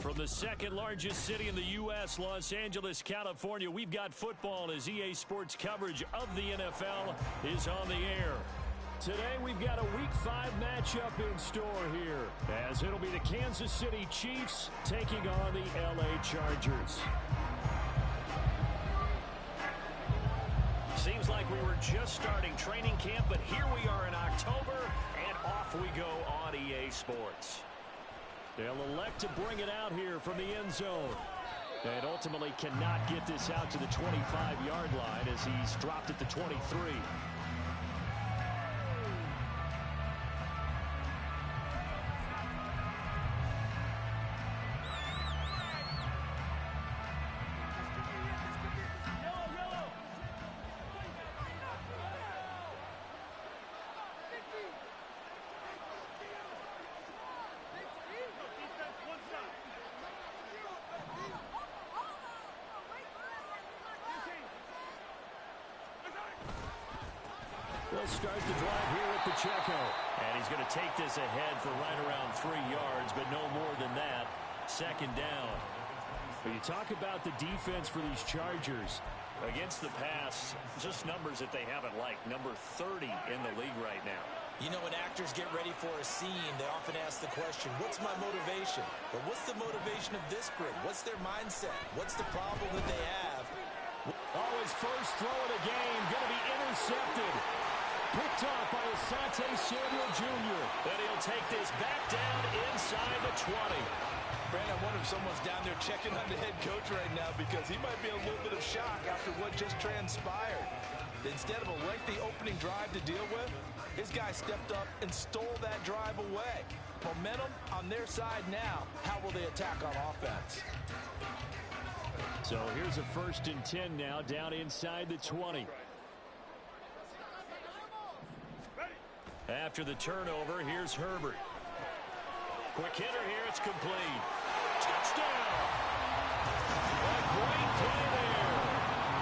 From the second largest city in the U.S., Los Angeles, California, we've got football as EA Sports coverage of the NFL is on the air. Today, we've got a Week 5 matchup in store here, as it'll be the Kansas City Chiefs taking on the L.A. Chargers. Seems like we were just starting training camp, but here we are in October, and off we go on EA Sports. They'll elect to bring it out here from the end zone. And ultimately cannot get this out to the 25-yard line as he's dropped at the 23. They'll start the drive here at Pacheco. And he's going to take this ahead for right around 3 yards, but no more than that. Second down. When you talk about the defense for these Chargers, against the pass, just numbers that they haven't liked. Number 30 in the league right now. You know, when actors get ready for a scene, they often ask the question, what's my motivation? But what's the motivation of this group? What's their mindset? What's the problem that they have? Oh, his first throw of the game going to be intercepted. Picked off by Asante Samuel Jr. And he'll take this back down inside the 20. Brandon, I wonder if someone's down there checking on the head coach right now because he might be a little bit of shock after what just transpired. Instead of a lengthy opening drive to deal with, his guy stepped up and stole that drive away. Momentum on their side now. How will they attack on offense? So here's a 1st and 10 now down inside the 20. After the turnover, here's Herbert. Quick hitter here, it's complete. Touchdown! A great play there.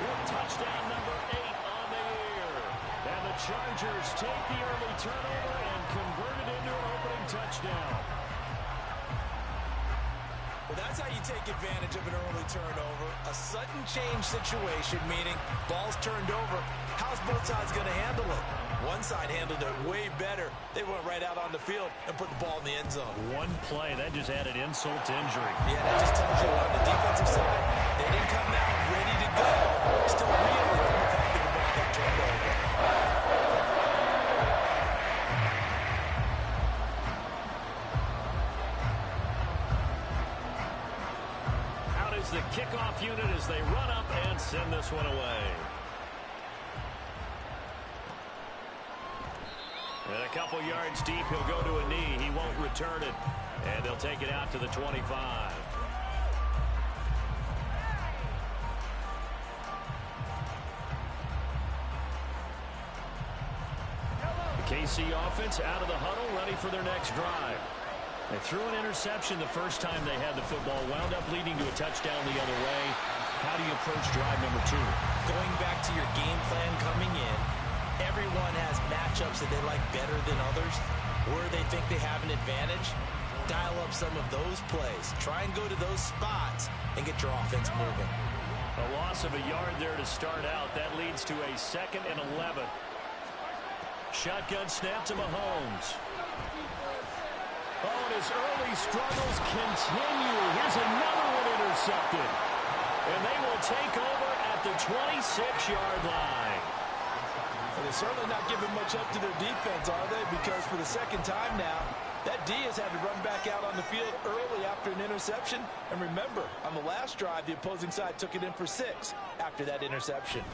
With touchdown number 8 on the year. And the Chargers take the early turnover and convert it into an opening touchdown. Well, that's how you take advantage of an early turnover. A sudden change situation, meaning ball's turned over. How's both sides going to handle it? One side handled it way better. They went right out on the field and put the ball in the end zone. One play, that just added insult to injury. Yeah, that just tells you on the defensive side, they didn't come out ready to go. Still reeling from the fact that the ball got turned over. Out is the kickoff unit as they run up and send this one away. And a couple yards deep, he'll go to a knee. He won't return it. And they'll take it out to the 25. The KC offense out of the huddle, ready for their next drive. They threw an interception the first time they had the football, wound up leading to a touchdown the other way. How do you approach drive number 2? Going back to your game plan coming in, everyone has matchups that they like better than others. Where they think they have an advantage, dial up some of those plays. Try and go to those spots and get your offense moving. A loss of a yard there to start out. That leads to a 2nd and 11. Shotgun snap to Mahomes. Oh, and his early struggles continue. Here's another one intercepted. And they will take over at the 26-yard line. Well, they're certainly not giving much up to their defense, are they? Because for the second time now, that D has had to run back out on the field early after an interception. And remember, on the last drive, the opposing side took it in for 6 after that interception.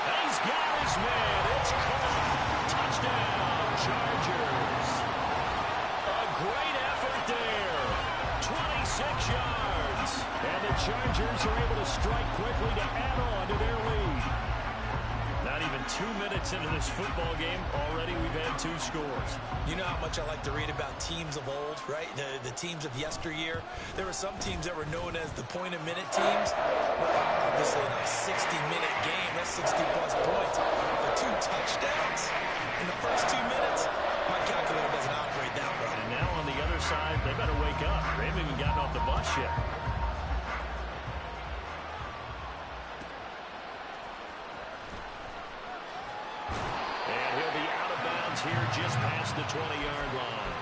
He's got his man. It's caught. Touchdown, Chargers. A great effort there. 26 yards. And the Chargers are able to strike quickly to add on to their lead. Not even 2 minutes into this football game, already we've had 2 scores. You know how much I like to read about teams of old, right? The teams of yesteryear. There were some teams that were known as the point-a-minute teams. Well, obviously, in a 60-minute game, that's 60-plus points. The 2 touchdowns in the first 2 minutes, my here just past the 20-yard line.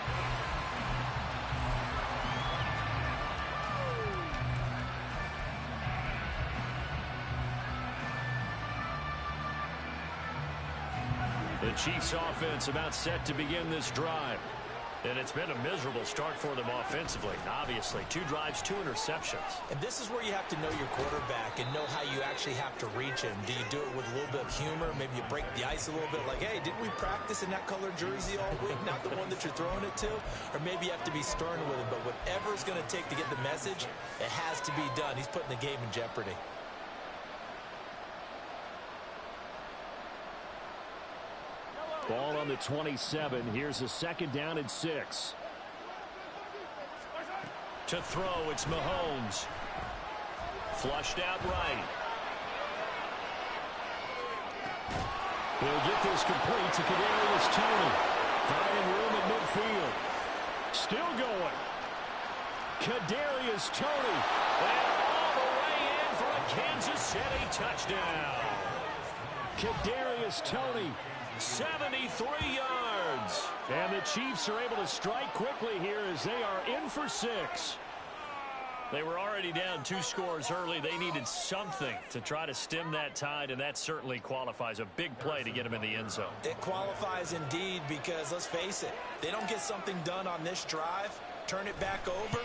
The Chiefs offense about set to begin this drive. And it's been a miserable start for them offensively. Obviously, 2 drives, 2 interceptions. And this is where you have to know your quarterback and know how you actually have to reach him. Do you do it with a little bit of humor? Maybe you break the ice a little bit like, hey, didn't we practice in that colored jersey all week? Not the one that you're throwing it to? Or maybe you have to be stern with him. But whatever it's going to take to get the message, it has to be done. He's putting the game in jeopardy. Ball on the 27. Here's a 2nd down and 6. To throw, it's Mahomes. Flushed out right. He'll get this complete to Kadarius Toney. Finding room at midfield. Still going. Kadarius Toney. And all the way in for a Kansas City touchdown. Kadarius Toney. 73 yards. And the Chiefs are able to strike quickly here as they are in for 6. They were already down 2 scores early. They needed something to try to stem that tide, and that certainly qualifies. A big play to get them in the end zone. It qualifies indeed because, let's face it, they don't get something done on this drive, turn it back over,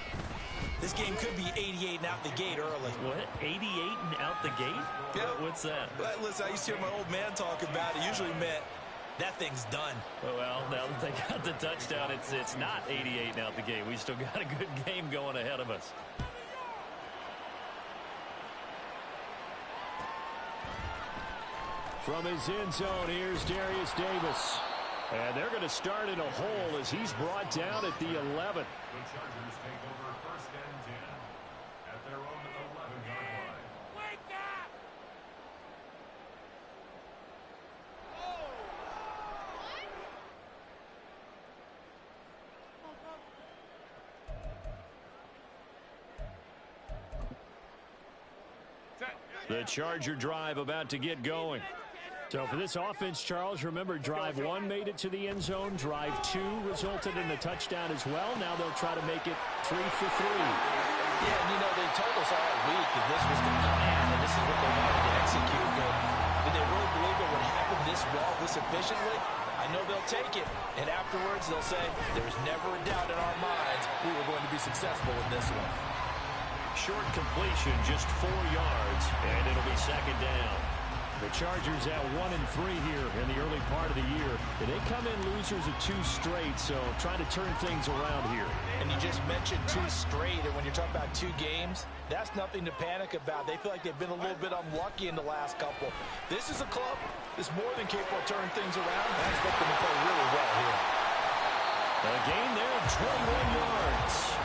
this game could be 88 and out the gate early. What? 88 and out the gate? Yeah. What's that? Well, listen, I used to hear my old man talk about it. Usually meant that thing's done. Well, now that they got the touchdown, it's not 88 and out the gate. We still got a good game going ahead of us. From his end zone, here's Darius Davis. And they're going to start in a hole as he's brought down at the 11. The Chargers take over 1st and 10 at their own 11-yard line. Wake up! The Charger drive about to get going. So for this offense, Charles, remember drive 1 made it to the end zone. Drive 2 resulted in a touchdown as well. Now they'll try to make it 3 for 3. Yeah, and you know, they told us all week that this was the plan and this is what they wanted to execute. But did they really believe it would happen this well, this efficiently? I know they'll take it, and afterwards they'll say, there's never a doubt in our minds we were going to be successful in this one. Short completion, just 4 yards, and it'll be 2nd down. The Chargers at 1-3 here in the early part of the year. And they come in losers of 2 straight, so trying to turn things around here. And you just mentioned 2 straight, and when you're talking about 2 games, that's nothing to panic about. They feel like they've been a little bit unlucky in the last couple. This is a club that's more than capable of turning things around. I expect them to play really well here. A gain there of 21 yards.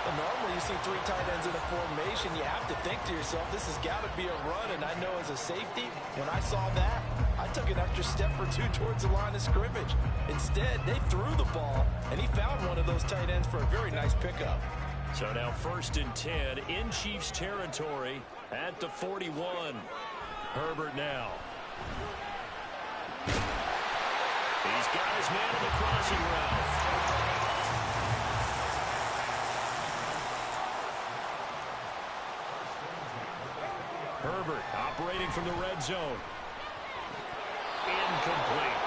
And normally you see 3 tight ends in a formation, you have to think to yourself, this has got to be a run. And I know as a safety, when I saw that, I took an extra step or 2 towards the line of scrimmage. Instead, they threw the ball, and he found one of those tight ends for a very nice pickup. So now 1st and 10 in Chiefs territory at the 41. Herbert now. He's got his man on the crossing route. Herbert operating from the red zone. Incomplete.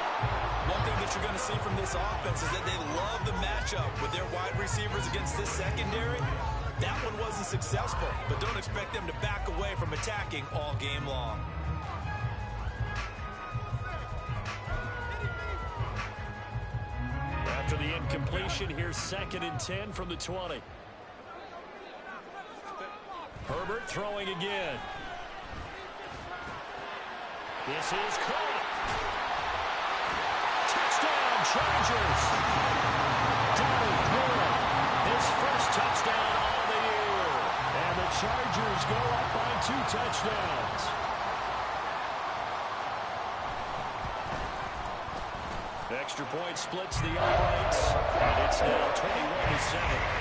One thing that you're going to see from this offense is that they love the matchup with their wide receivers against this secondary. That one wasn't successful, but don't expect them to back away from attacking all game long. After the incompletion, here's 2nd and 10 from the 20. Herbert throwing again. This is caught. Touchdown, Chargers. Devin Taylor, his first touchdown on the year. And the Chargers go up by 2 touchdowns. Extra point splits the uprights, and it's now 21-7.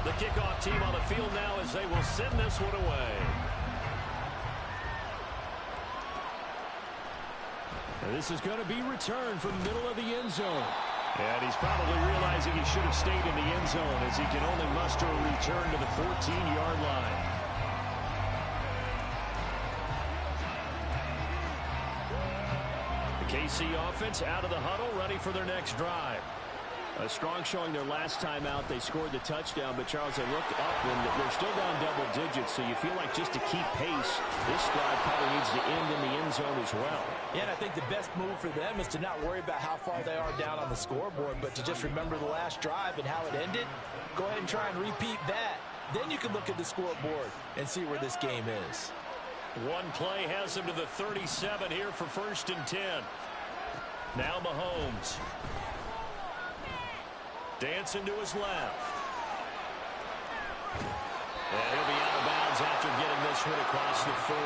The kickoff team on the field now as they will send this one away. And this is going to be returned from the middle of the end zone. And he's probably realizing he should have stayed in the end zone as he can only muster a return to the 14-yard line. The KC offense out of the huddle, ready for their next drive. A strong showing their last time out. They scored the touchdown, but Charles, they looked up and they're still down double digits, so you feel like just to keep pace, this drive probably needs to end in the end zone as well. Yeah, and I think the best move for them is to not worry about how far they are down on the scoreboard, but to just remember the last drive and how it ended. Go ahead and try and repeat that. Then you can look at the scoreboard and see where this game is. One play has him to the 37 here for 1st and 10. Now Mahomes. Dancing to his left. And he'll be out of bounds after getting this one across the 40.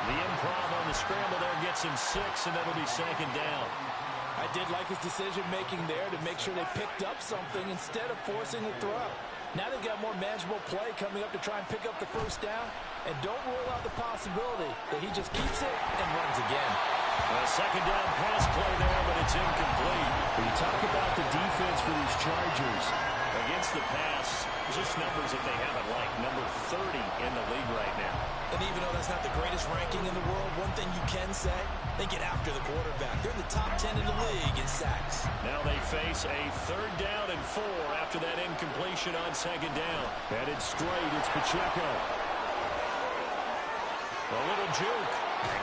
The improv on the scramble there gets him 6, and that'll be 2nd down. I did like his decision-making there to make sure they picked up something instead of forcing the throw. Now they've got more manageable play coming up to try and pick up the 1st down. And don't rule out the possibility that he just keeps it and runs again. A 2nd down pass play there, but it's incomplete. When you talk about the defense for these Chargers against the pass, just numbers that they haven't liked. Number 30 in the league right now. And even though that's not the greatest ranking in the world, one thing you can say, they get after the quarterback. They're in the top 10 in the league in sacks. Now they face a 3rd down and 4 after that incompletion on 2nd down. Headed straight, it's Pacheco. A little juke.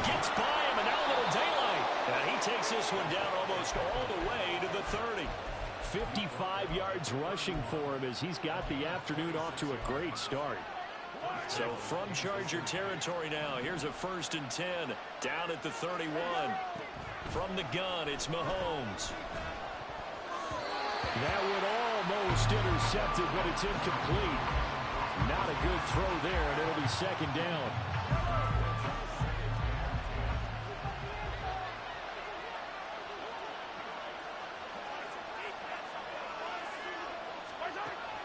Gets by him, and now a little daylight. And he takes this one down almost all the way to the 30. 55 yards rushing for him as he's got the afternoon off to a great start. So from Charger territory now, here's a 1st and 10 down at the 31. From the gun, it's Mahomes. That one almost intercepted, but it's incomplete. Not a good throw there, and it'll be 2nd down.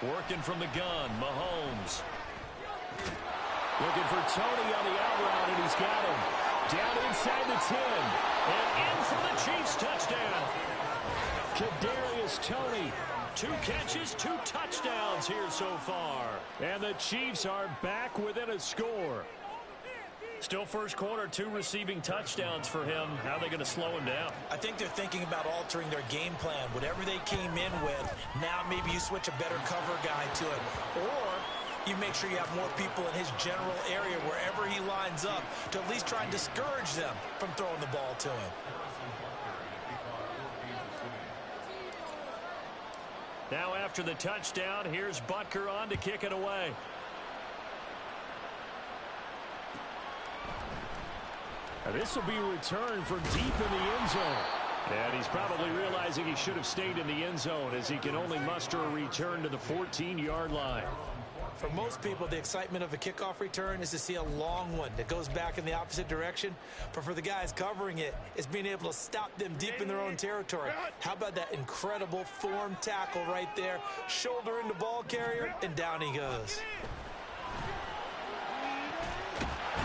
Working from the gun, Mahomes. Looking for Tony on the out route, and he's got him. Down inside the 10. And in for the Chiefs touchdown. Kadarius Toney. 2 catches, 2 touchdowns here so far. And the Chiefs are back within a score. Still first quarter, 2 receiving touchdowns for him. How are they going to slow him down? I think they're thinking about altering their game plan. Whatever they came in with, now maybe you switch a better cover guy to it. Or you make sure you have more people in his general area wherever he lines up to at least try and discourage them from throwing the ball to him. Now after the touchdown, here's Butker on to kick it away. This will be returned from deep in the end zone. And he's probably realizing he should have stayed in the end zone as he can only muster a return to the 14-yard line. For most people, the excitement of a kickoff return is to see a long one that goes back in the opposite direction. But for the guys covering it, it's being able to stop them deep in their own territory. How about that incredible form tackle right there? Shoulder in the ball carrier, and down he goes.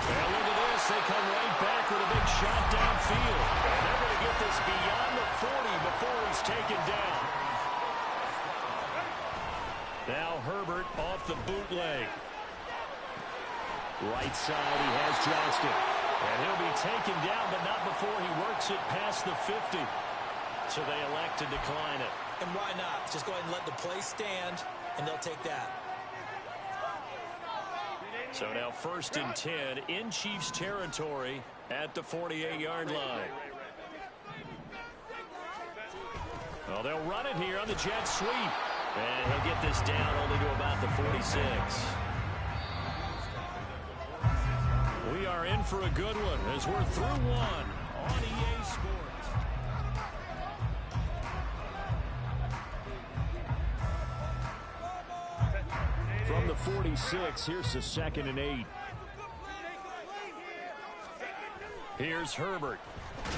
Well, look at this. They come right back with a big shot downfield. And they're going to get this beyond the 40 before he's taken down. Now Herbert off the bootleg. Right side, he has Johnston. And he'll be taken down, but not before he works it past the 50. So they elect to decline it. And why not? Just go ahead and let the play stand, and they'll take that. So now 1st and 10 in Chiefs territory at the 48-yard line. Well, they'll run it here on the jet sweep. And he'll get this down only to about the 46. We are in for a good one as we're through one on EA Sports. From the 46, here's the 2nd and 8. Here's Herbert. Oh,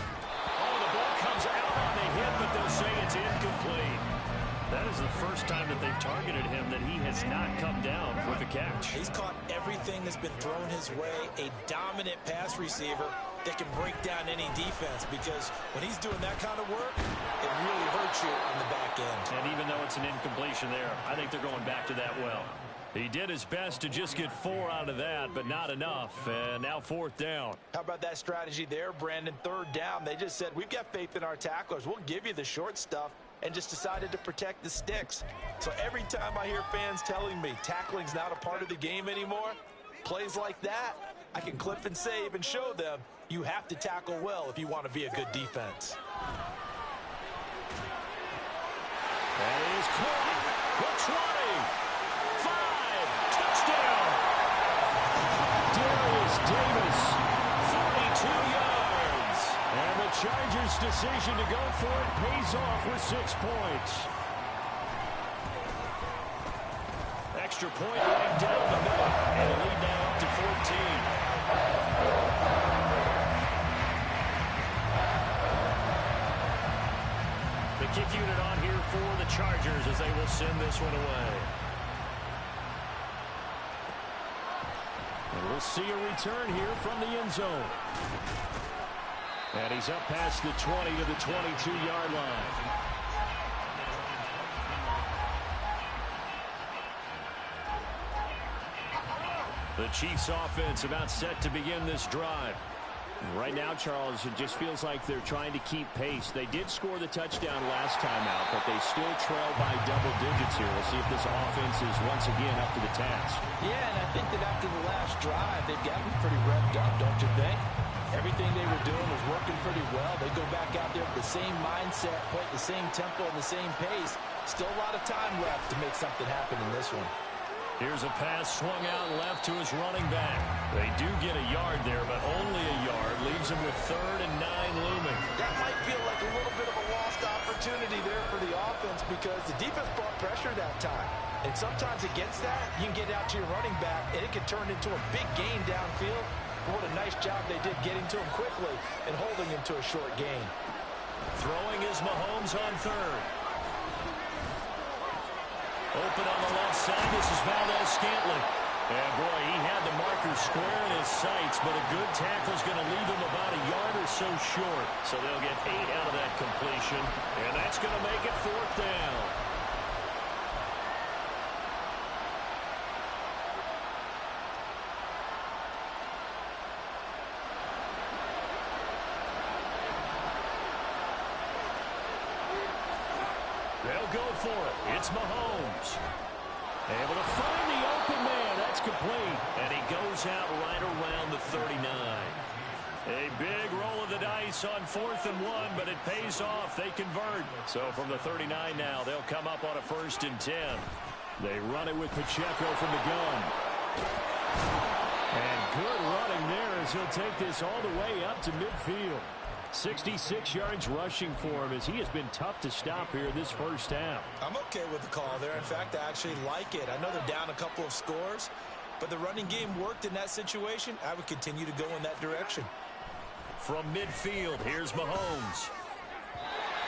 the ball comes out on the hit, but they'll say it's incomplete. That is the first time that they've targeted him that he has not come down with a catch. He's caught everything that's been thrown his way. A dominant pass receiver that can break down any defense, because when he's doing that kind of work, it really hurts you on the back end. And even though it's an incompletion there, I think they're going back to that well. He did his best to just get 4 out of that, but not enough. And now 4th down. How about that strategy there, Brandon? 3rd down. They just said, we've got faith in our tacklers. We'll give you the short stuff, and just decided to protect the sticks. So every time I hear fans telling me tackling's not a part of the game anymore, plays like that, I can clip and save and show them you have to tackle well if you want to be a good defense. That is caught. The 20. 5. Touchdown. Darius Davis, 42 yards. And the Chargers' decision to go for it pays off with 6 points. Extra point right down the middle. And a lead now up to 14. The kick unit on here for the Chargers as they will send this one away. And we'll see a return here from the end zone. And he's up past the 20 to the 22-yard line. The Chiefs offense about set to begin this drive. Right now, Charles, it just feels like they're trying to keep pace. They did score the touchdown last time out, but they still trail by double digits here. We'll see if this offense is once again up to the task. Yeah, and I think that after the last drive, they've gotten pretty revved up, don't you think? Everything they were doing was working pretty well. They go back out there with the same mindset, play at the same tempo and the same pace. Still a lot of time left to make something happen in this one. Here's a pass swung out left to his running back. They do get a yard there, but only a yard. Leaves him with 3rd and 9 looming. That might feel like a little bit of a lost opportunity there for the offense, because the defense brought pressure that time. And sometimes against that, you can get out to your running back, and it can turn into a big gain downfield. What a nice job they did getting to him quickly and holding him to a short gain. Throwing is Mahomes on 3rd. Open on the left side. This is Valdes-Scantling. And, boy, he had the marker square in his sights, but a good tackle's going to leave him about a yard or so short. So they'll get 8 out of that completion, and that's going to make it 4th down. They'll go for it. It's Mahomes. Able to find the open man. That's complete. And he goes out right around the 39. A big roll of the dice on 4th and 1, but it pays off. They convert. So from the 39 now, they'll come up on a 1st and 10. They run it with Pacheco from the gun. And good running there as he'll take this all the way up to midfield. 66 yards rushing for him as he has been tough to stop here this first half. I'm okay with the call there. In fact, I actually like it. I know they're down a couple of scores, but the running game worked in that situation. I would continue to go in that direction. From midfield, here's Mahomes.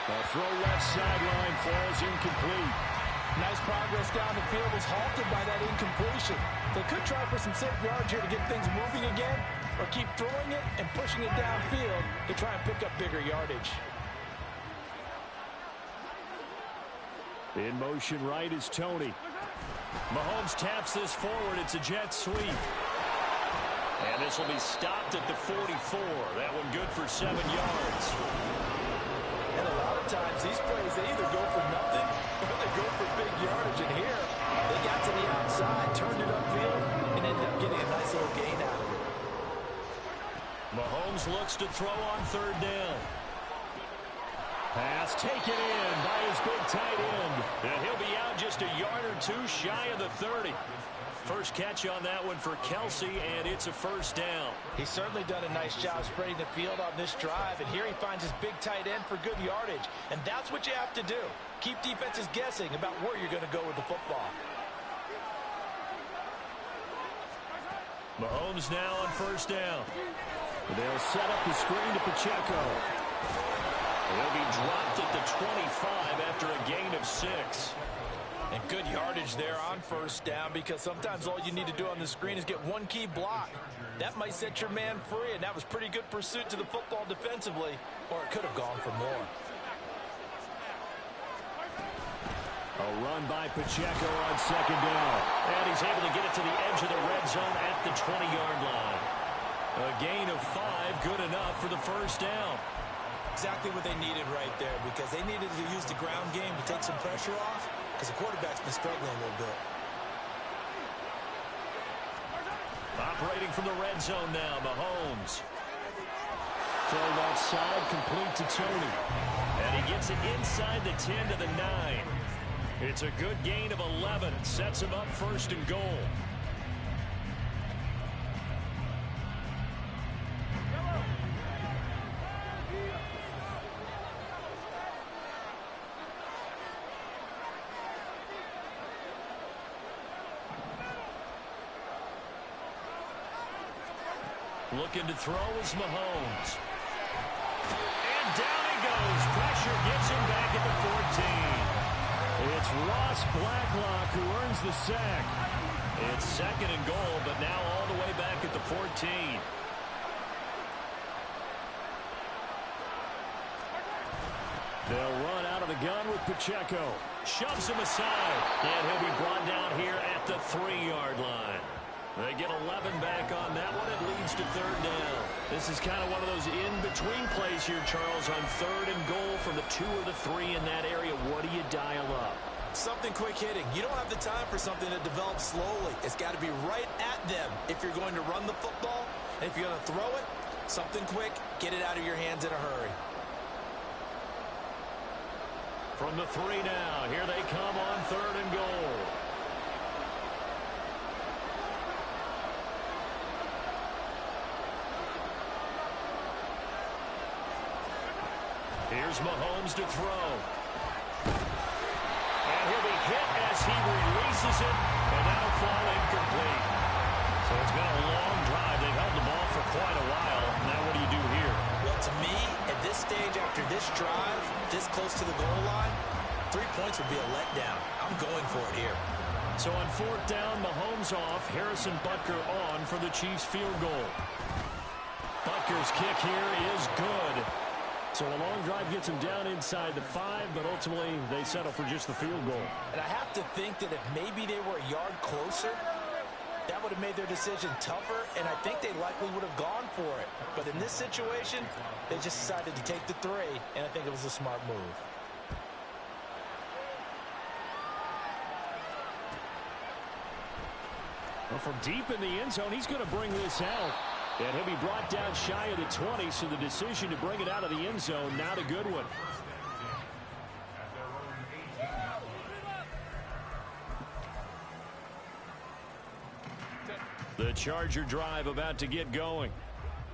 The throw left sideline falls incomplete. Nice progress down the field was halted by that incompletion. They could try for some safe yards here to get things moving again, or keep throwing it and pushing it downfield to try and pick up bigger yardage. In motion right is Tony. Mahomes taps this forward. It's a jet sweep. And this will be stopped at the 44. That one good for 7 yards. And a lot of times these plays, they either go for nothing or they go for big yardage. And here, they got to the outside, turned it upfield, and ended up getting a nice little gain out of it. Mahomes looks to throw on 3rd down. Pass taken in by his big tight end. And he'll be out just a yard or 2 shy of the 30. First catch on that one for Kelsey, and it's a 1st down. He's certainly done a nice job spreading the field on this drive, and here he finds his big tight end for good yardage. And that's what you have to do. Keep defenses guessing about where you're going to go with the football. Mahomes now on 1st down. They'll set up the screen to Pacheco. He'll be dropped at the 25 after a gain of 6. And good yardage there on first down, because sometimes all you need to do on the screen is get one key block. That might set your man free, and that was pretty good pursuit to the football defensively, or it could have gone for more. A run by Pacheco on second down. And he's able to get it to the edge of the red zone at the 20-yard line. A gain of 5, good enough for the first down. Exactly what they needed right there, because they needed to use the ground game to take some pressure off, because the quarterback's been struggling a little bit. Operating from the red zone now, Mahomes. Throw outside, complete to Tony. And he gets it inside the 10 to the 9. It's a good gain of 11. Sets him up first and goal. Looking to throw is Mahomes. And down he goes. Pressure gets him back at the 14. It's Ross Blacklock who earns the sack. It's second and goal, but now all the way back at the 14. They'll run out of the gun with Pacheco. Shoves him aside. And he'll be brought down here at the 3-yard line. They get 11 back on that one. It leads to third down. This is kind of one of those in-between plays here, Charles, on third and goal from the 2 or the 3 in that area. What do you dial up? Something quick hitting. You don't have the time for something to develop slowly. It's got to be right at them if you're going to run the football. And if you're going to throw it, something quick, get it out of your hands in a hurry. From the 3 now, here they come on third and goal. Here's Mahomes to throw. And he'll be hit as he releases it, and that'll fall incomplete. So it's been a long drive. They've held the ball for quite a while. Now what do you do here? Well, to me, at this stage, after this drive, this close to the goal line, 3 points would be a letdown. I'm going for it here. So on fourth down, Mahomes off. Harrison Butker on for the Chiefs field goal. Butker's kick here is good. So a long drive gets him down inside the 5, but ultimately they settle for just the field goal. And I have to think that if maybe they were a yard closer, that would have made their decision tougher, and I think they likely would have gone for it. But in this situation, they just decided to take the 3, and I think it was a smart move. Well, from deep in the end zone, he's going to bring this out. And he'll be brought down shy of the 20, so the decision to bring it out of the end zone, not a good one. The Charger drive about to get going.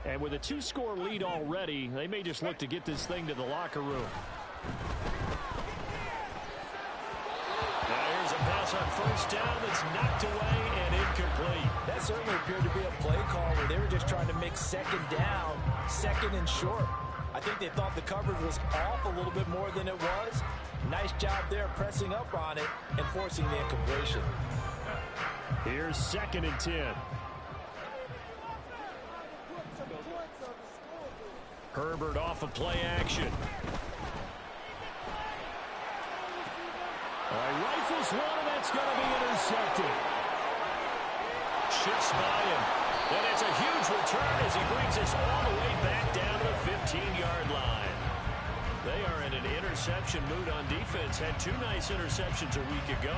And with a 2-score lead already, they may just look to get this thing to the locker room. Now here's a pass on first down that's knocked away and incomplete. That certainly appeared to be a play call where they were just trying to make second down, second and short. I think they thought the coverage was off a little bit more than it was. Nice job there pressing up on it and forcing the incompletion. Here's 2nd and 10. Herbert off of play action. Rifles one, and that's going to be intercepted. Shifts by him. And it's a huge return as he brings us all the way back down to the 15-yard line. They are in an interception mood on defense. Had 2 nice interceptions a week ago.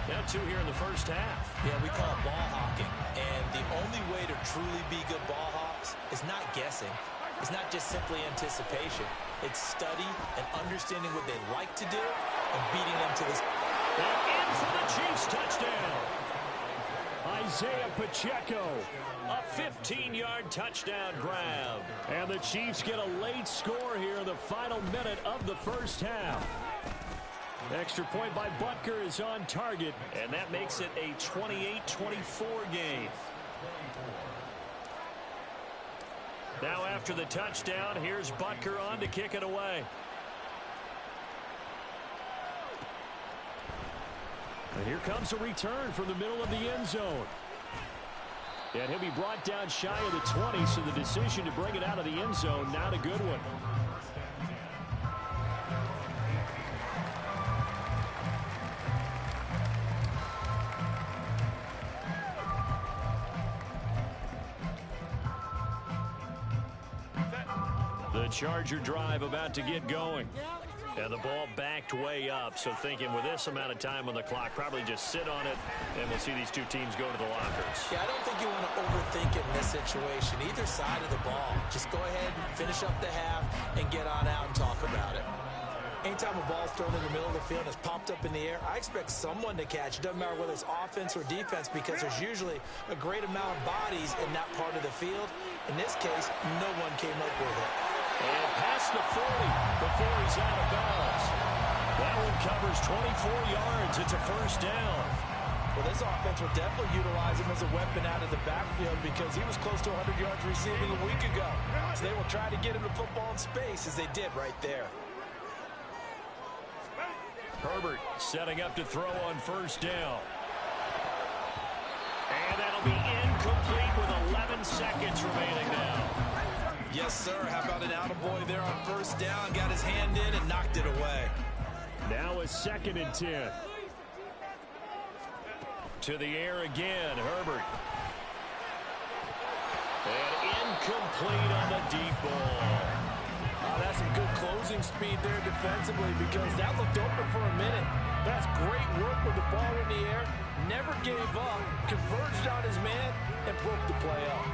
Now 2 here in the first half. Yeah, we call it ball hawking. And the only way to truly be good ball hawks is not guessing. It's not just simply anticipation. It's study and understanding what they like to do and beating them to this. And in for the Chiefs touchdown. Isaiah Pacheco, a 15-yard touchdown grab. And the Chiefs get a late score here in the final minute of the first half. Extra point by Butker is on target, and that makes it a 28-24 game. Now after the touchdown, here's Butker on to kick it away. And here comes a return from the middle of the end zone. And he'll be brought down shy of the 20, so the decision to bring it out of the end zone, not a good one. The Charger drive about to get going. And the ball backed way up, so thinking with this amount of time on the clock, probably just sit on it, and we'll see these two teams go to the lockers. Yeah, I don't think you want to overthink it in this situation. Either side of the ball. Just go ahead and finish up the half and get on out and talk about it. Anytime a ball's thrown in the middle of the field and it's popped up in the air, I expect someone to catch. It doesn't matter whether it's offense or defense, because there's usually a great amount of bodies in that part of the field. In this case, no one came up with it. And past the 40 before he's out of bounds. That one covers 24 yards. It's a first down. Well, this offense will definitely utilize him as a weapon out of the backfield because he was close to 100 yards receiving a week ago. So they will try to get him the football in space, as they did right there. Herbert setting up to throw on first down. And that'll be incomplete with 11 seconds remaining now. Yes, sir. How about an attaboy there on first down? Got his hand in and knocked it away. Now a 2nd and 10. To the air again, Herbert. And incomplete on the deep ball. That's some good closing speed there defensively, because that looked open for a minute. That's great work with the ball in the air. Never gave up, converged on his man, and broke the play up.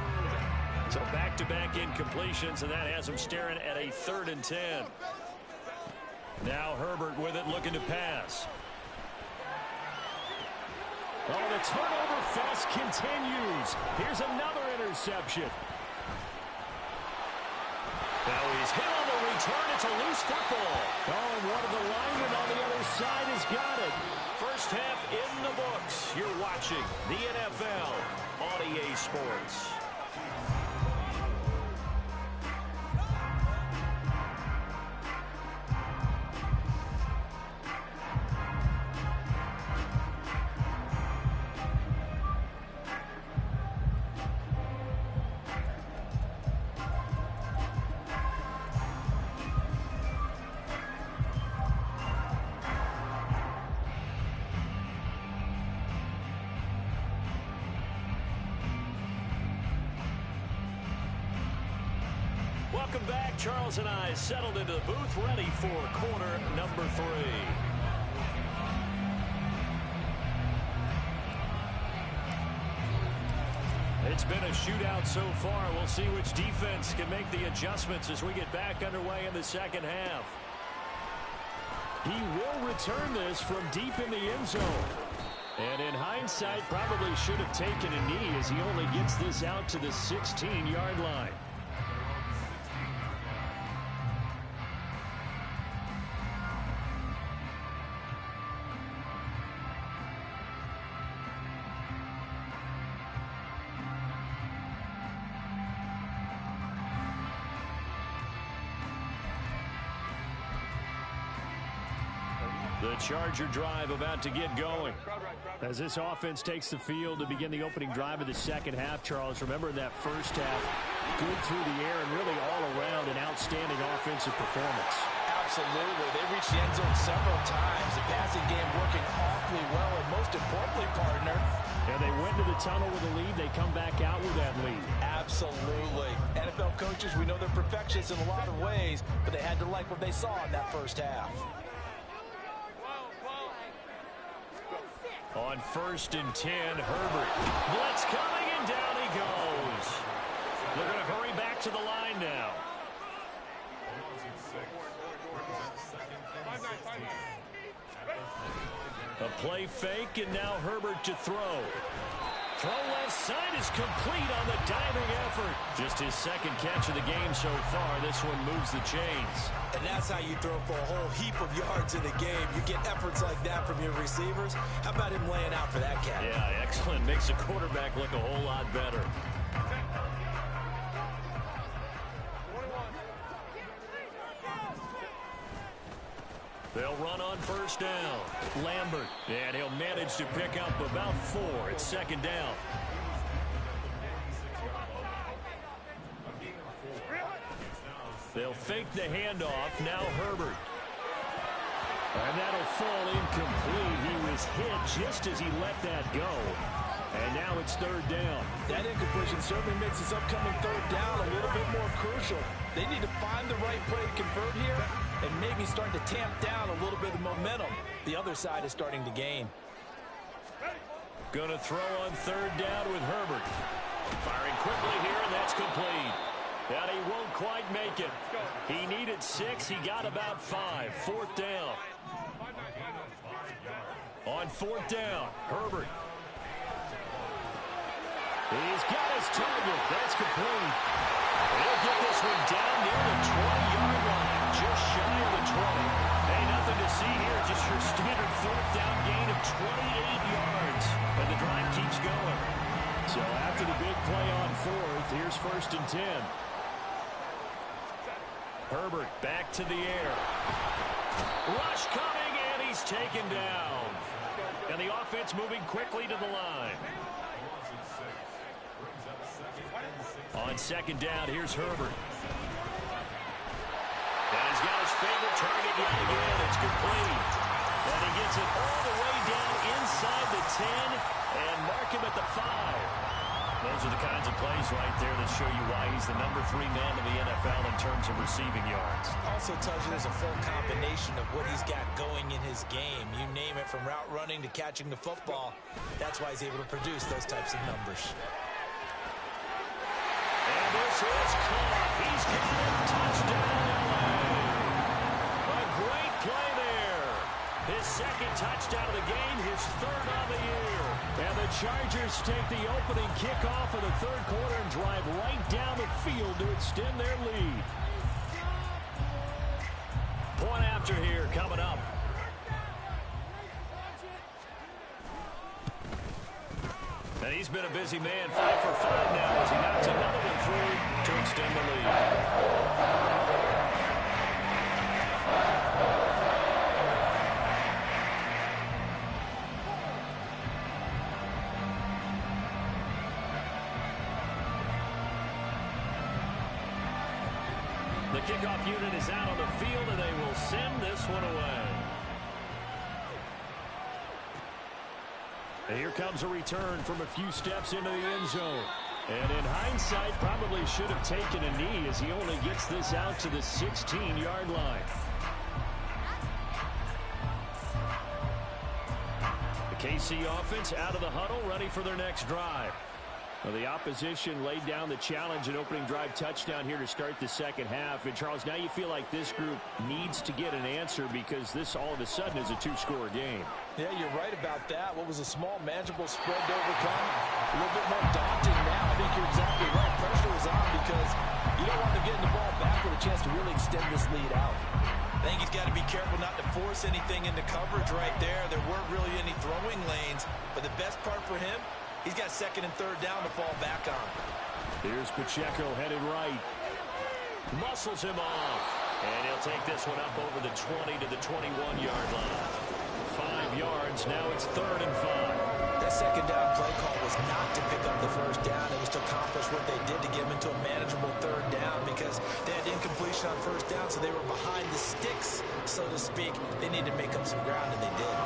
So back-to-back incompletions, and that has him staring at a 3rd and 10. Now Herbert with it, looking to pass. Oh, the turnover fest continues. Here's another interception. Now he's hit on the return. It's a loose football. Oh, and one of the linemen on the other side has got it. First half in the books. You're watching the NFL on EA Sports. Welcome back. Charles and I settled into the booth, ready for quarter number 3. It's been a shootout so far. We'll see which defense can make the adjustments as we get back underway in the second half. He will return this from deep in the end zone. And in hindsight, probably should have taken a knee as he only gets this out to the 16-yard line. The Charger drive about to get going. As this offense takes the field to begin the opening drive of the second half, Charles, remember in that first half, good through the air and really all around an outstanding offensive performance. Absolutely. They reached the end zone several times. The passing game working awfully well, and most importantly, partner. And they went to the tunnel with a lead. They come back out with that lead. Absolutely. NFL coaches, we know they're perfectionists in a lot of ways, but they had to like what they saw in that first half. On 1st and 10, Herbert. Blitz coming, and down he goes. They're going to hurry back to the line now. A play fake, and now Herbert to throw. Throw left side is complete on the diving effort. Just his 2nd catch of the game so far. This one moves the chains. And that's how you throw for a whole heap of yards in a game. You get efforts like that from your receivers. How about him laying out for that catch? Yeah, excellent. Makes the quarterback look a whole lot better. They'll run on first down. Lambert, and he'll manage to pick up about 4 at second down. They'll fake the handoff. Now Herbert. And that'll fall incomplete. He was hit just as he let that go. And now it's third down. That incompletion certainly makes this upcoming third down a little bit more crucial. They need to find the right play to convert here and maybe start to tamp down a little bit of momentum. The other side is starting to gain. Going to throw on third down with Herbert. Firing quickly here, and that's complete. And he won't quite make it. He needed 6. He got about 5. Fourth down. On fourth down, Herbert. He's got his target. That's complete. He'll get this one down near the 20-yard line, just shy of the 20. Hey, nothing to see here, just your standard fourth down gain of 28 yards. And the drive keeps going. So after the big play on fourth, here's first and 10. Herbert back to the air. Rush coming, and he's taken down. And the offense moving quickly to the line. On second down, here's Herbert. And he's got his favorite target yet again. It's complete. And he gets it all the way down inside the 10 and mark him at the 5. Those are the kinds of plays right there that show you why he's the number 3 man in the NFL in terms of receiving yards. Also tells you there's a full combination of what he's got going in his game. You name it, from route running to catching the football. That's why he's able to produce those types of numbers. And this is caught. He's got it. Touchdown, LA. A great play there. His second touchdown of the game, his third of the year. And the Chargers take the opening kickoff of the third quarter and drive right down the field to extend their lead. Point after here coming up. And he's been a busy man, 5 for 5 now as he knocks another one through to extend the lead. The kickoff unit is out on the field, and they will send this one away. And here comes a return from a few steps into the end zone. And in hindsight, probably should have taken a knee as he only gets this out to the 16-yard line. The KC offense out of the huddle, ready for their next drive. Well, the opposition laid down the challenge and opening drive touchdown here to start the second half. And, Charles, now you feel like this group needs to get an answer because this all of a sudden is a 2-score game. Yeah, you're right about that. What was a small, manageable spread to overcome, a little bit more daunting now. I think you're exactly right. Pressure is on because you don't want them getting the ball back with a chance to really extend this lead out. I think he's got to be careful not to force anything into coverage right there. There weren't really any throwing lanes, but the best part for him, he's got second and third down to fall back on. Here's Pacheco headed right. Muscles him off. And he'll take this one up over the 20 to the 21-yard line. 5 yards. Now it's third and 5. That second down play call was not to pick up the first down. It was to accomplish what they did to get them into a manageable third down because they had incompletion on first down, so they were behind the sticks, so to speak. They needed to make up some ground, and they did.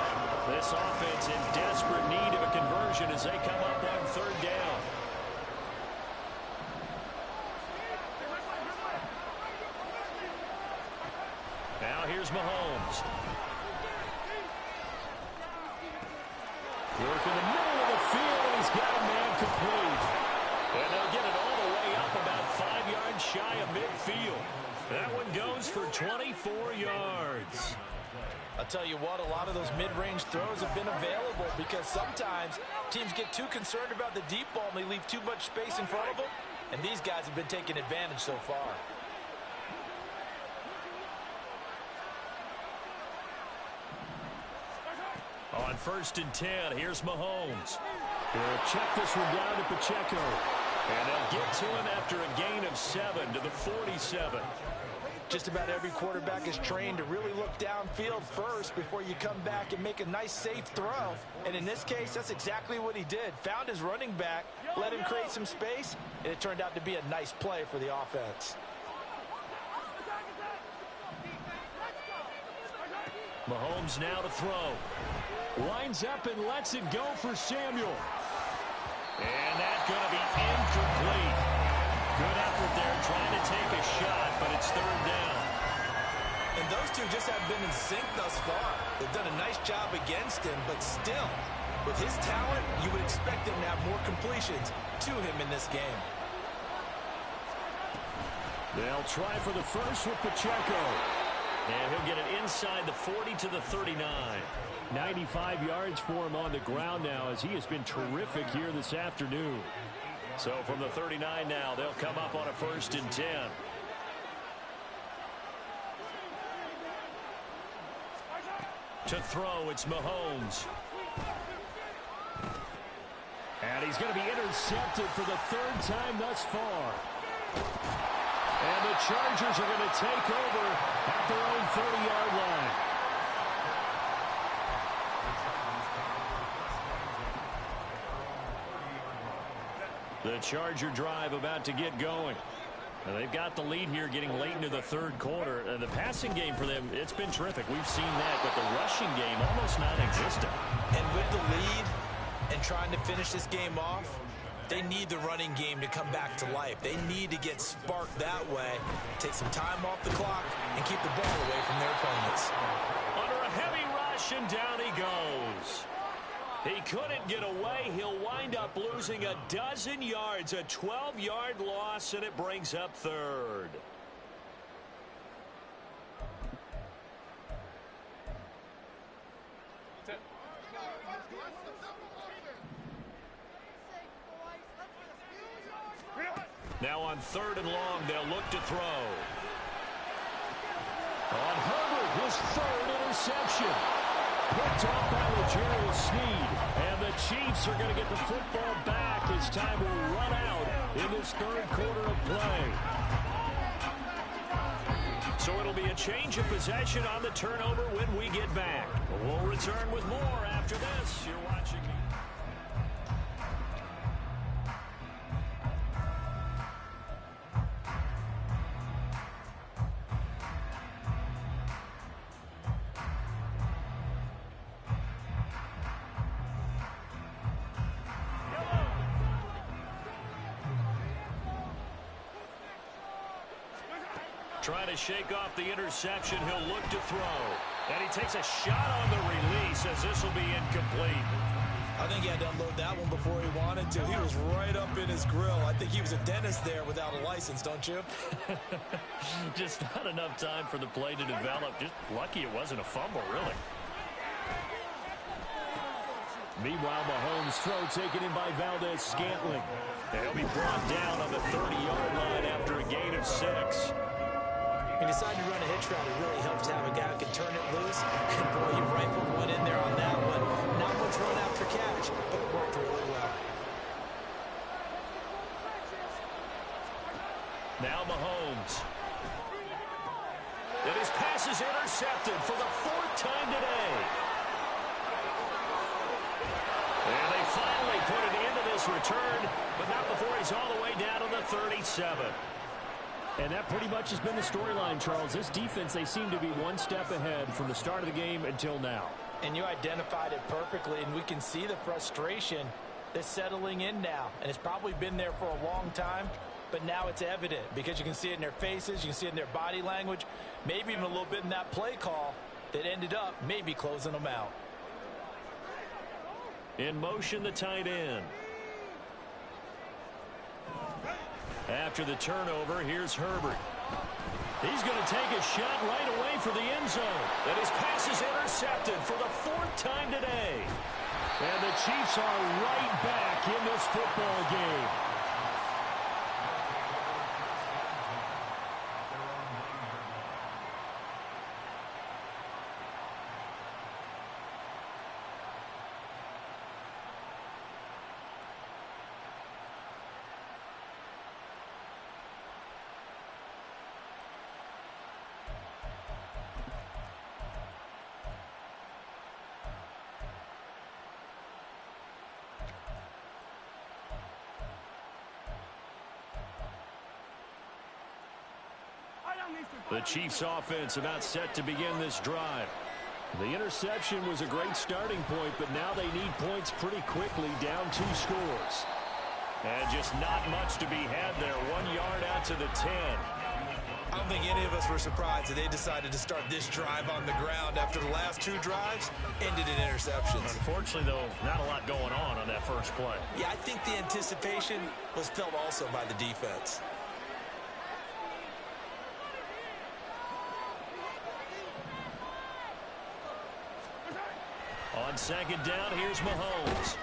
This offense in desperate need of a conversion as they come up on third down. Now here's Mahomes. Work in the middle of the field, and he's got a man complete. And they'll get it all the way up about 5 yards shy of midfield. That one goes for 24 yards. I'll tell you what, a lot of those mid-range throws have been available because sometimes teams get too concerned about the deep ball and they leave too much space in front of them, and these guys have been taking advantage so far. On first and 10, here's Mahomes. He'll check this one down to Pacheco. And they'll get to him after a gain of 7 to the 47. Just about every quarterback is trained to really look downfield first before you come back and make a nice, safe throw. And in this case, that's exactly what he did. Found his running back, let him create some space, and it turned out to be a nice play for the offense. Mahomes now to throw. Lines up and lets it go for Samuel. And that's going to be incomplete. Good effort there trying to take a shot, but it's third down. And those two just have been in sync thus far. They've done a nice job against him, but still, with his talent, you would expect him to have more completions to him in this game. They'll try for the first with Pacheco. And he'll get it inside the 40 to the 39. 95 yards for him on the ground now as he has been terrific here this afternoon. So from the 39 now, they'll come up on a 1st and 10. To throw, it's Mahomes. And he's going to be intercepted for the 3rd time thus far. And the Chargers are going to take over at their own 30-yard line. The Charger drive about to get going. And they've got the lead here getting late into the 3rd quarter. The passing game for them, it's been terrific. We've seen that, but the rushing game almost non-existent. And with the lead and trying to finish this game off, they need the running game to come back to life. They need to get sparked that way, take some time off the clock, and keep the ball away from their opponents. Under a heavy rush, and down he goes. He couldn't get away. He'll wind up losing a dozen yards, a 12-yard loss, and it brings up 3rd. Now on 3rd and long, they'll look to throw. On Herbert, his 3rd interception. Picked off by L'Jarius Sneed. And the Chiefs are going to get the football back as time will run out in this 3rd quarter of play. So it'll be a change of possession on the turnover when we get back. We'll return with more after this. You're watching me. Trying to shake off the interception. He'll look to throw. And he takes a shot on the release as this will be incomplete. I think he had to unload that one before he wanted to. He was right up in his grill. I think he was a dentist there without a license, don't you? Just not enough time for the play to develop. Just lucky it wasn't a fumble, really. Meanwhile, Mahomes' throw taken in by Valdez-Scantling. He'll be brought down on the 30-yard line after a gain of 6. He decided to run a hitch route. It really helps to have a guy who can turn it loose. And boy, he rifled one in there on that one. Not much run after catch, but it worked really well. Now Mahomes. And his pass is intercepted for the 4th time today. And they finally put it into this return, but not before he's all the way down to the 37. And that pretty much has been the storyline, Charles. This defense, they seem to be one step ahead from the start of the game until now. And you identified it perfectly, and we can see the frustration that's settling in now. And it's probably been there for a long time, but now it's evident because you can see it in their faces, you can see it in their body language, maybe even a little bit in that play call that ended up maybe closing them out. In motion, the tight end. After the turnover, here's Herbert. He's going to take a shot right away for the end zone. And his pass is intercepted for the 4th time today. And the Chiefs are right back in this football game. The Chiefs offense about set to begin this drive. The interception was a great starting point, but now they need points pretty quickly, down 2 scores. And just not much to be had there. 1 yard out to the 10. I don't think any of us were surprised that they decided to start this drive on the ground after the last 2 drives ended in interceptions. Unfortunately, though, not a lot going on that first play. Yeah, I think the anticipation was felt also by the defense. On second down, here's Mahomes.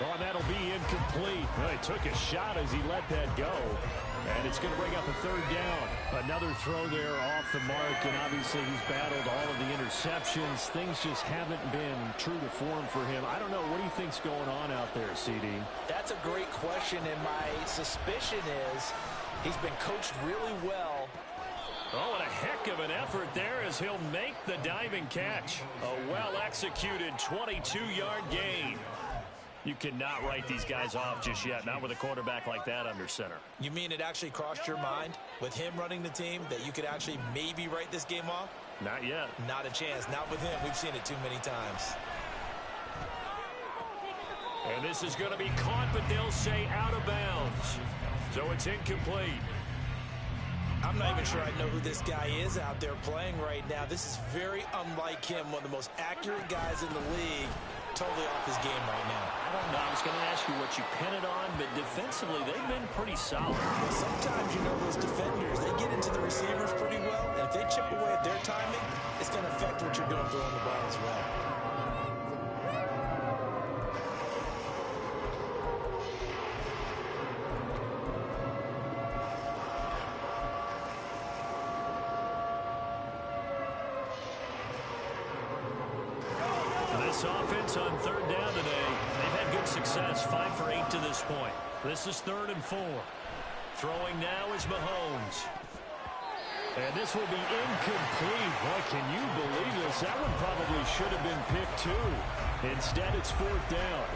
Oh, and that'll be incomplete. Well, he took a shot as he let that go. And it's going to bring up a 3rd down. Another throw there off the mark, and obviously he's battled all of the interceptions. Things just haven't been true to form for him. I don't know. What do you think's going on out there, CD? That's a great question, and my suspicion is he's been coached really well. Oh, and a heck of an effort there as he'll make the diving catch. A well-executed 22-yard gain. You cannot write these guys off just yet, not with a quarterback like that under center. You mean it actually crossed your mind with him running the team that you could actually maybe write this game off? Not yet. Not a chance. Not with him. We've seen it too many times. And this is going to be caught, but they'll say out of bounds. So it's incomplete. I'm not even sure I know who this guy is out there playing right now. This is very unlike him, one of the most accurate guys in the league. Totally off his game right now. I don't know. I was going to ask you what you pin it on, but defensively, they've been pretty solid. Well, sometimes, you know, those defenders, they get into the receivers pretty well, and if they chip away at their timing, it's going to affect what you're doing throwing the ball as well. This offense on 3rd down today, they've had good success, 5 for 8 to this point. This is 3rd and 4. Throwing now is Mahomes. And this will be incomplete. Boy, can you believe this? That one probably should have been picked too. Instead, it's 4th down.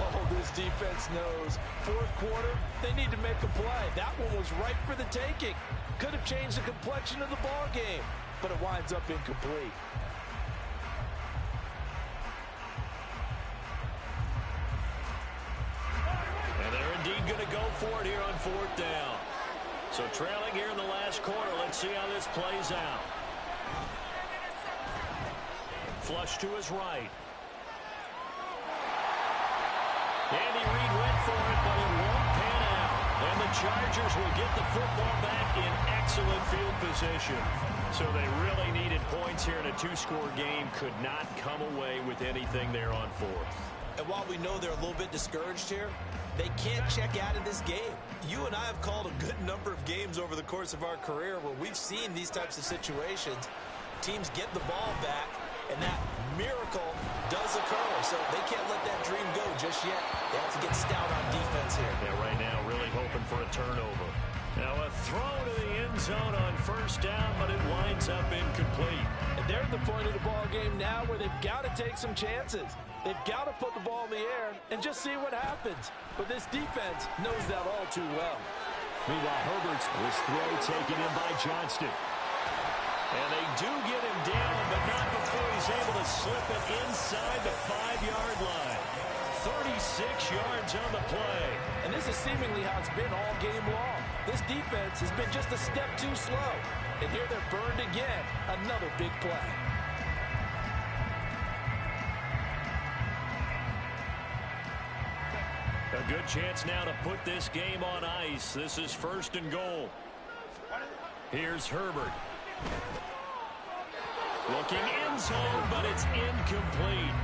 Oh, this defense knows. 4th quarter, they need to make a play. That one was ripe for the taking. Could have changed the complexion of the ball game, but it winds up incomplete. Going to go for it here on 4th down. So trailing here in the last quarter. Let's see how this plays out. Flush to his right. Andy Reid went for it, but it won't pan out. And the Chargers will get the football back in excellent field position. So they really needed points here in a 2-score game. Could not come away with anything there on 4th. And while we know they're a little bit discouraged here, they can't check out of this game. You and I have called a good number of games over the course of our career where we've seen these types of situations. Teams get the ball back, and that miracle does occur. So they can't let that dream go just yet. They have to get stout on defense here. Yeah, right now really hoping for a turnover. Now a throw to the end zone on 1st down, but it winds up incomplete. And they're at the point of the ball game now where they've got to take some chances. They've got to put the ball in the air and just see what happens. But this defense knows that all too well. Meanwhile, Herbert's was throw taken in by Johnston. And they do get him down, but not before he's able to slip it inside the 5-yard line. 36 yards on the play. And this is seemingly how it's been all game long. This defense has been just a step too slow. And here they're burned again. Another big play. A good chance now to put this game on ice. This is 1st and goal. Here's Herbert. Looking end zone, but it's incomplete.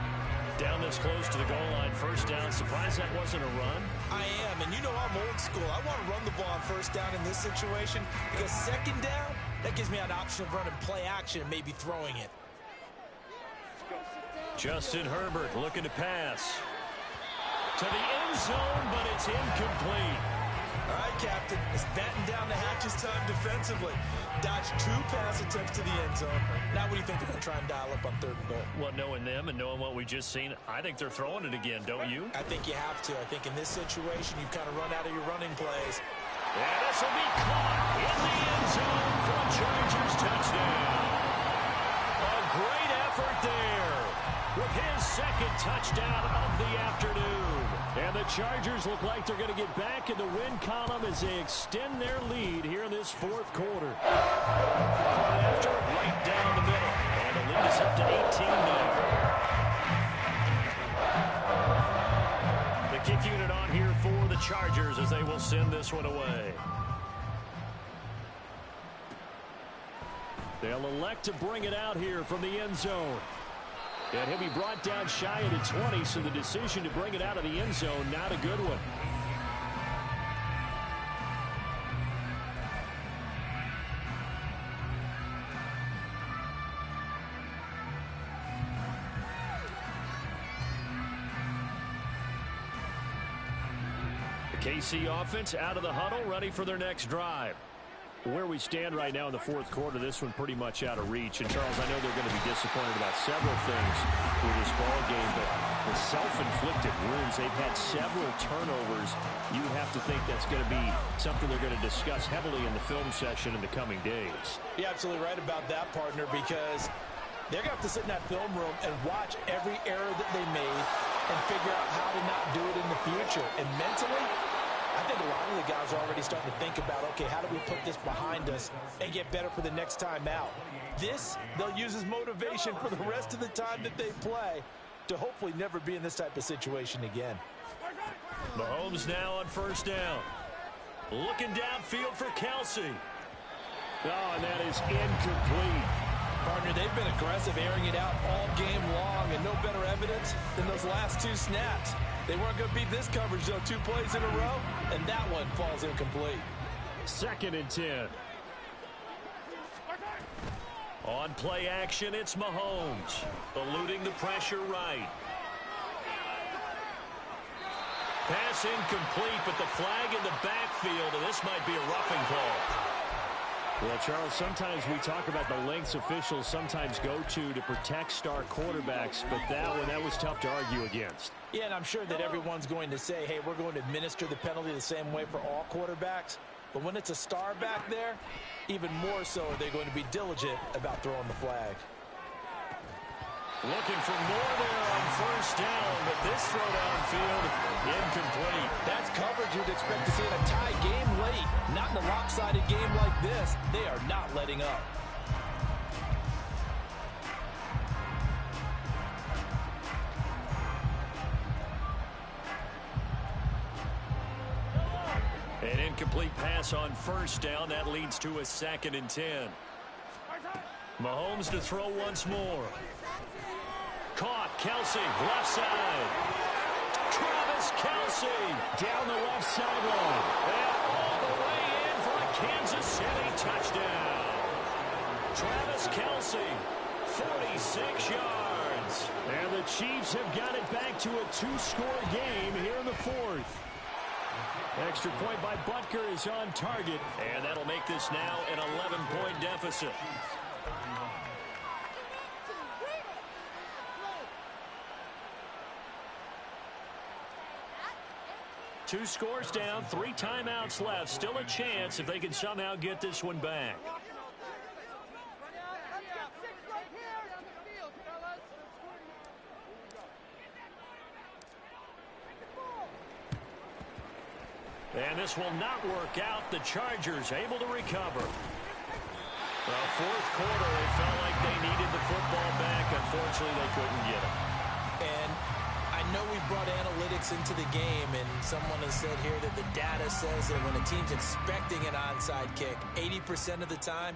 Down this close to the goal line, 1st down. Surprised that wasn't a run? I am, and you know I'm old school. I want to run the ball on 1st down in this situation because 2nd down, that gives me an option of running play action and maybe throwing it. Justin Herbert looking to pass. To the end zone, but it's incomplete. All right, Captain. It's batten down the hatches time defensively. Dodged 2 pass attempts to the end zone. Now what do you think they're going to try and dial up on 3rd and goal? Well, knowing them and knowing what we just seen, I think they're throwing it again, don't you? I think you have to. I think in this situation, you kind of run out of your running plays. And this will be caught in the end zone for a Chargers touchdown. A great effort there with his second touchdown of the afternoon. And the Chargers look like they're going to get back in the win column as they extend their lead here in this fourth quarter. After right down the middle. And the lead is up to 18 now. The kick unit on here for the Chargers as they will send this one away. They'll elect to bring it out here from the end zone. And he'll be brought down shy of the 20, so the decision to bring it out of the end zone, not a good one. The KC offense out of the huddle, ready for their next drive. Where we stand right now in the fourth quarter, this one pretty much out of reach. And, Charles, I know they're going to be disappointed about several things with this ball game, but the self-inflicted wounds, they've had several turnovers. You have to think that's going to be something they're going to discuss heavily in the film session in the coming days. You're absolutely right about that, partner, because they're going to have to sit in that film room and watch every error that they made and figure out how to not do it in the future. And mentally, I think a lot of the guys are already starting to think about, okay, how do we put this behind us and get better for the next time out? This, they'll use as motivation for the rest of the time that they play to hopefully never be in this type of situation again. Mahomes now on first down. Looking downfield for Kelsey. Oh, and that is incomplete. Partner, they've been aggressive, airing it out all game long, and no better evidence than those last two snaps. They weren't going to beat this coverage, though, 2 plays in a row, and that one falls incomplete. 2nd and 10. On play action, it's Mahomes. Eluding the pressure right. Pass incomplete, but the flag in the backfield, and this might be a roughing call. Well, Charles, sometimes we talk about the lengths officials sometimes go to protect star quarterbacks, but that was tough to argue against. Yeah, and I'm sure that everyone's going to say, hey, we're going to administer the penalty the same way for all quarterbacks. But when it's a star back there, even more so are they going to be diligent about throwing the flag. Looking for more there on first down, but this throw downfield, incomplete. That's coverage you'd expect to see in a tie game late. Not in a lopsided game like this. They are not letting up. An incomplete pass on first down. That leads to a 2nd and 10. Mahomes to throw once more. Caught, Kelsey, left side. Travis Kelsey down the left sideline. And all the way in for a Kansas City touchdown. Travis Kelsey, 46 yards. And the Chiefs have got it back to a 2-score game here in the fourth. Extra point by Butker is on target, and that'll make this now an 11-point deficit. Two scores down, 3 timeouts left. Still a chance if they can somehow get this one back. And this will not work out. The Chargers able to recover. Well, fourth quarter, they felt like they needed the football back. Unfortunately, they couldn't get it. And I know we brought analytics into the game, and someone has said here that the data says that when a team's expecting an onside kick, 80% of the time,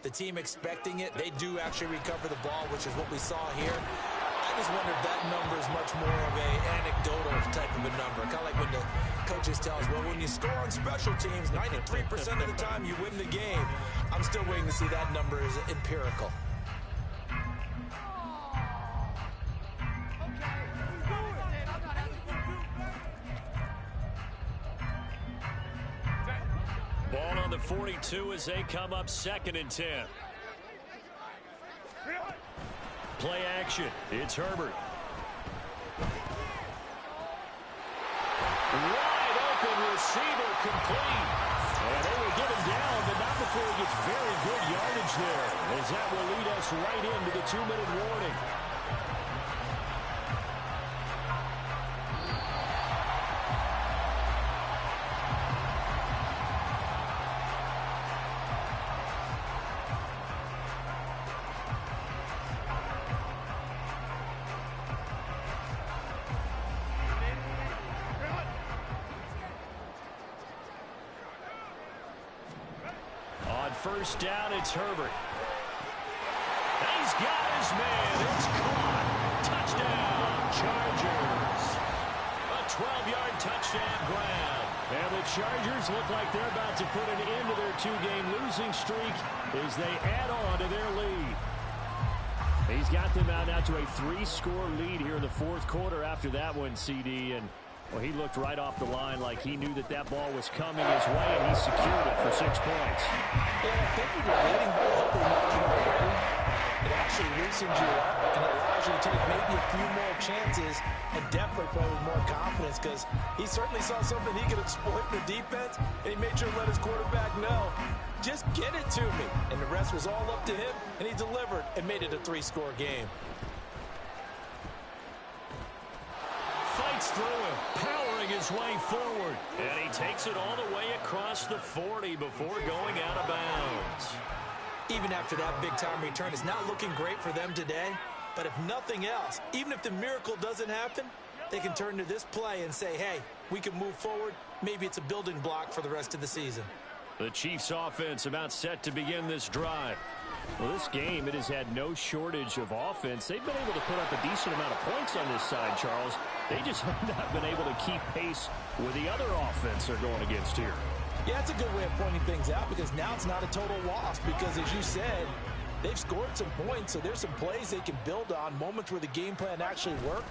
the team expecting it, they do actually recover the ball, which is what we saw here. I just wonder if that number is much more of a anecdotal type of a number. Kind of like when the coaches tell us, well, when you score on special teams, 93% of the time you win the game. I'm still waiting to see that number is empirical. Ball on the 42 as they come up 2nd and 10. Play action. It's Herbert. Wide open receiver complete. And they will get him down, but not before he gets very good yardage there, as that will lead us right into the 2-minute warning. First down, it's Herbert. He's got his man. It's caught. Touchdown, Chargers. A 12-yard touchdown grab. And the Chargers look like they're about to put an end to their 2-game losing streak as they add on to their lead. He's got them out now to a 3-score lead here in the fourth quarter after that one, CD. And well, he looked right off the line like he knew that that ball was coming his way, and he secured it for 6 points. Yeah, I think when you're leading by a couple margin already, it actually loosens you up and allows you to take maybe a few more chances and definitely play with more confidence, because he certainly saw something he could exploit in the defense, and he made sure to let his quarterback know, just get it to me. And the rest was all up to him, and he delivered and made it a 3-score game. Fights through him, powering his way forward. And he takes it all the way across the 40 before going out of bounds. Even after that big-time return, it's not looking great for them today. But if nothing else, even if the miracle doesn't happen, they can turn to this play and say, hey, we can move forward. Maybe it's a building block for the rest of the season. The Chiefs offense about set to begin this drive. Well, this game, it has had no shortage of offense. They've been able to put up a decent amount of points on this side, Charles. They just have not been able to keep pace with the other offense they're going against here. Yeah, that's a good way of pointing things out, because now it's not a total loss, because as you said, they've scored some points, so there's some plays they can build on, moments where the game plan actually worked.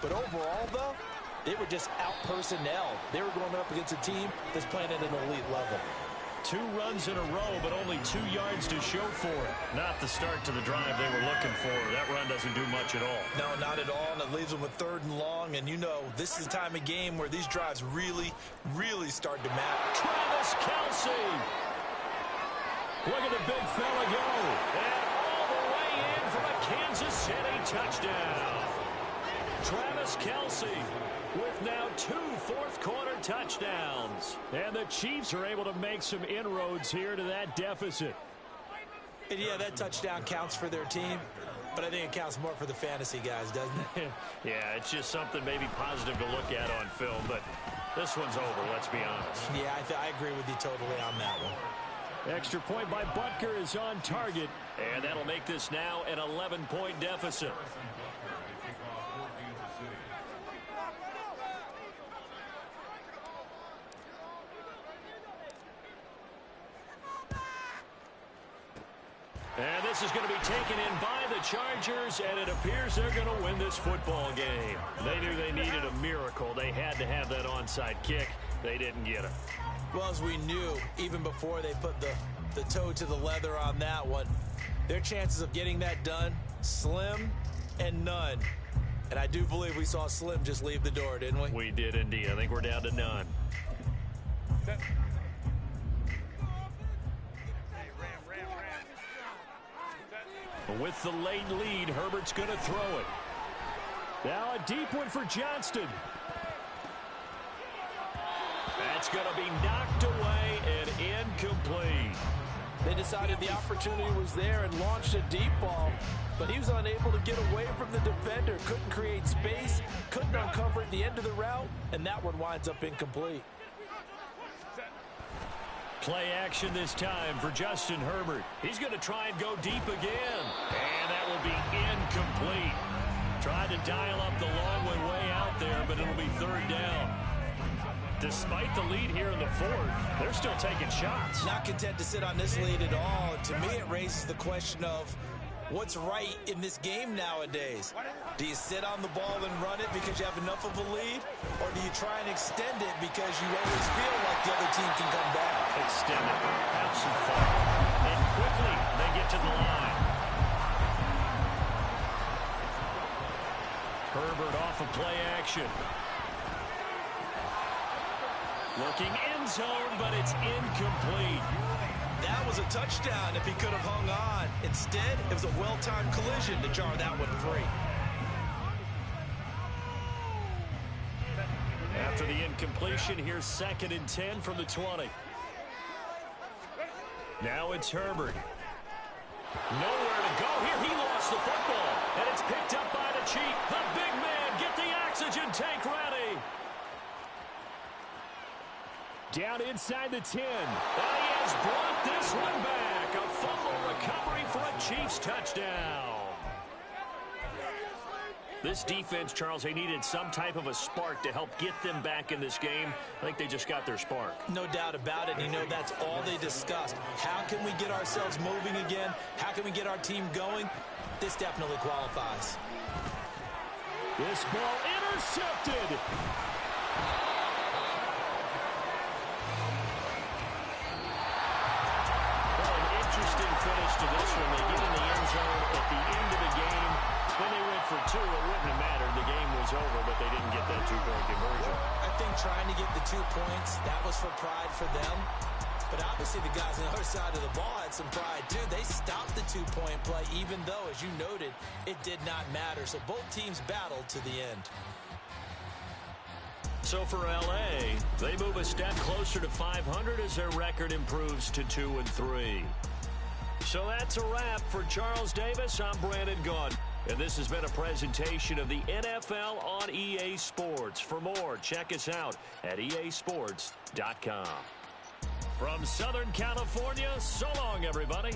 But overall, though, they were just out-personnel. They were going up against a team that's playing at an elite level. 2 runs in a row, but only 2 yards to show for it. Not the start to the drive they were looking for. That run doesn't do much at all. No, not at all, and it leaves them with 3rd and long. And you know, this is the time of game where these drives really, really start to matter. Travis Kelce. Look at the big fella go. And all the way in for a Kansas City touchdown. Travis Kelce with now 2 fourth-quarter touchdowns. And the Chiefs are able to make some inroads here to that deficit. And yeah, that touchdown counts for their team, but I think it counts more for the fantasy guys, doesn't it? Yeah, it's just something maybe positive to look at on film, but this one's over, let's be honest. Yeah, I agree with you totally on that one. Extra point by Butker is on target, and that'll make this now an 11-point deficit. And this is going to be taken in by the Chargers, and it appears they're going to win this football game. They knew they needed a miracle. They had to have that onside kick. They didn't get it. Well, as we knew, even before they put the toe to the leather on that one, their chances of getting that done, slim and none. And I do believe we saw Slim just leave the door, didn't we? We did indeed. I think we're down to none. With the late lead, Herbert's going to throw it. Now a deep one for Johnston. That's going to be knocked away and incomplete. They decided the opportunity was there and launched a deep ball, but he was unable to get away from the defender, couldn't create space, couldn't uncover at the end of the route, and that one winds up incomplete. Play action this time for Justin Herbert. He's going to try and go deep again. And that will be incomplete. Tried to dial up the long one way out there, but it'll be 3rd down. Despite the lead here in the 4th, they're still taking shots. Not content to sit on this lead at all. To me, it raises the question of what's right in this game nowadays. Do you sit on the ball and run it because you have enough of a lead? Or do you try and extend it because you always feel like the other team can come back? Extend it. Have some fun. And quickly, they get to the line. Herbert off of play action. Looking end zone, but it's incomplete. That was a touchdown if he could have hung on. Instead, it was a well-timed collision to jar that one free. After the incompletion, here's 2nd and 10 from the 20. Now it's Herbert. Nowhere to go here. He lost the football, and it's picked up by the Chief. The big man, get the oxygen tank ready. Down inside the 10. And he has brought this one back. A fumble recovery for a Chiefs touchdown. This defense, Charles, they needed some type of a spark to help get them back in this game. I think they just got their spark. No doubt about it. You know, that's all they discussed. How can we get ourselves moving again? How can we get our team going? This definitely qualifies. This ball intercepted. Well, an interesting finish to this one. They get in the end zone at the end of the game. When they went for 2, it wouldn't have mattered. The game was over, but they didn't get that 2-point conversion. I think trying to get the 2 points, that was for pride for them. But obviously the guys on the other side of the ball had some pride too. They stopped the 2-point play, even though, as you noted, it did not matter. So both teams battled to the end. So for L.A., they move a step closer to 500 as their record improves to 2-3. So that's a wrap for Charles Davis. I'm Brandon Gaudin. And this has been a presentation of the NFL on EA Sports. For more, check us out at easports.com. From Southern California, so long, everybody.